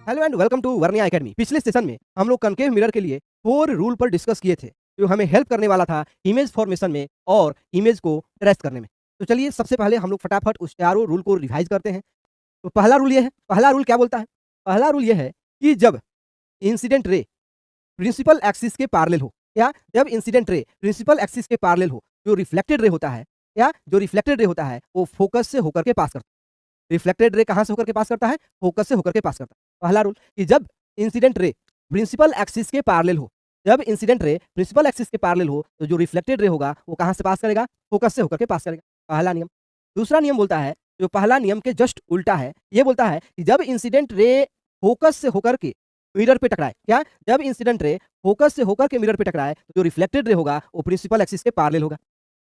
Hello and welcome to Varnia academy. पिछले session में हम लोग कनकेव मिरर के लिए 4 रूल पर डिस्कस किए थे, जो हमें हेल्प करने वाला था इमेज फॉर्मेशन में और इमेज को ट्रेस करने में। तो चलिए सबसे पहले हम लोग फटाफट उस चारों रूल को रिवाइज करते हैं। तो पहला रूल ये है, पहला रूल क्या बोलता है? पहला रूल ये है कि जब इंसिडेंट रे प्रिंसिपल एक्सिस के पैरेलल हो, या जब इंसिडेंट रे प्रिंसिपल एक्सिस के पैरेलल हो, जो रिफ्लेक्टेड रे होता है या जो रिफ्लेक्टेड रे होता है वो फोकस से होकर के पास करता है। रिफ्लेक्टेड रे कहाँ से होकर के पास करता है? फोकस से होकर के पास करता है। पहला रूल कि जब इंसिडेंट रे प्रिंसिपल एक्सिस के पैरेलल हो, जब इंसिडेंट रे प्रिंसिपल एक्सिस के पैरेलल हो तो जो रिफ्लेक्टेड रे होगा वो कहाँ से पास करेगा? फोकस से होकर के पास करेगा। पहला नियम। दूसरा नियम बोलता है, जो पहला नियम के जस्ट उल्टा है, ये बोलता है कि जब इंसिडेंट रे फोकस से होकर के मिरर पे टकराए, क्या? जब इंसिडेंट रे फोकस से होकर के मिरर पे टकराए तो जो रिफ्लेक्टेड रे होगा वो प्रिंसिपल एक्सिस के पैरेलल होगा,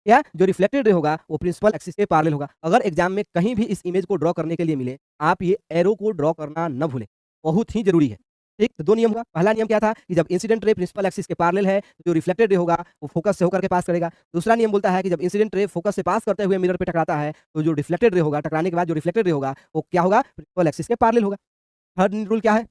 या जो रिफ्लेक्टेड रे होगा वो प्रिंसिपल एक्सिस के पैरेलल होगा। अगर एग्जाम में कहीं भी इस इमेज को ड्रॉ करने के लिए मिले, आप ये एरो को ड्रॉ करना न भूलें, बहुत ही जरूरी है। ठीक, तो दो नियम होगा। पहला नियम क्या था कि जब इंसिडेंट रे प्रिंसिपल एक्सिस के पैरेलल है तो जो रिफ्लेक्टेड रे होगा वो फोकस से होकर के पास करेगा। दूसरा नियम बोलता है कि जब इंसिडेंट रे फोकस से पास करते हुए मिरर पे टकराता है तो जो रिफ्लेक्टेड रे होगा, टकराने के बाद जो रिफ्लेक्टेड रे होगा वो क्या होगा? प्रिंसिपल एक्सिस के पैरेलल होगा। थर्ड रूल क्या है?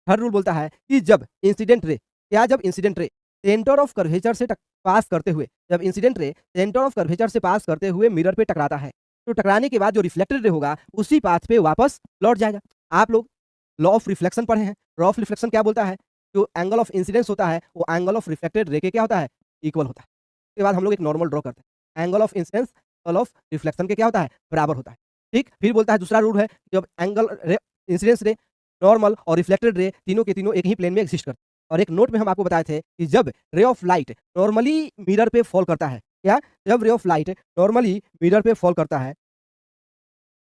थर्ड रूल बोलता है कि जब incident ray centre of curvature से पास करते हुए, जब incident ray centre of curvature से पास करते हुए मिरर पे टकराता है तो टकराने के बाद जो रिफ्लेक्टेड रे होगा उसी पाथ पे वापस लौट जाएगा। आप लोग लॉ ऑफ रिफ्लेक्शन पढ़े हैं। लॉ ऑफ रिफ्लेक्शन क्या बोलता है? जो एंगल ऑफ इंसिडेंस होता है वो एंगल ऑफ रिफ्लेक्टेड रे के क्या होता है? इक्वल होता है। उसके बाद हम लोग एक नॉर्मल ड्रॉ करते हैं। Angle of incidence angle of reflection के क्या होता है? बराबर होता है। ठीक, फिर बोलता है दूसरा रूल है, जब एंगल रे इंसिडेंस रे, नॉर्मल और रिफ्लेक्टेड रे तीनों के तीनों एक ही प्लेन में एग्जिस्ट करते हैं। और एक नोट में हम आपको बताए थे कि जब ray of light normally mirror पे फॉल करता है, क्या? जब ray of light normally mirror पे फॉल करता है,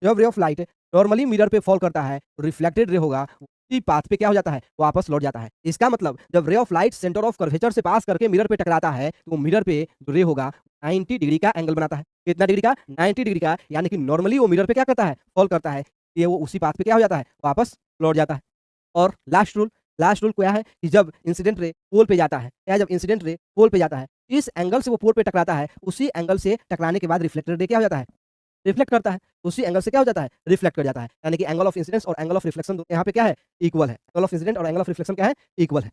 जब ray of light normally mirror पे फॉल करता है तो रिफ्लेक्टेड रे होगा उसी पाथ पे क्या हो जाता है? वापस लौट जाता है। इसका मतलब जब ray of light centre of curvature से पास करके मिरर पे टकराता है तो मिरर पे जो रे होगा 90 डिग्री का एंगल बनाता है। कितना डिग्री का? 90 डिग्री का। यानी कि नॉर्मली वो मिरर पे क्या करता है? फॉल करता है। ये वो उसी पाथ पे क्या हो जाता है? वापस लौट जाता है। और लास्ट रूल क्या है कि जब इंसिडेंट रे पोल पे जाता है, या जब इंसिडेंट रे पोल पे जाता है, इस एंगल से वो पोल पे टकराता है, उसी एंगल से टकराने के बाद रिफ्लेक्टेड रे क्या हो जाता है? रिफ्लेक्ट करता है। उसी एंगल से क्या हो जाता है? रिफ्लेक्ट कर जाता है। यानी कि एंगल ऑफ इंसिडेंस और एंगल ऑफ रिफ्लेक्शन यहाँ पे क्या है? इक्वल है। एंगल ऑफ इंसिडेंट और एंगल ऑफ रिफ्लेक्शन क्या है? इक्वल है।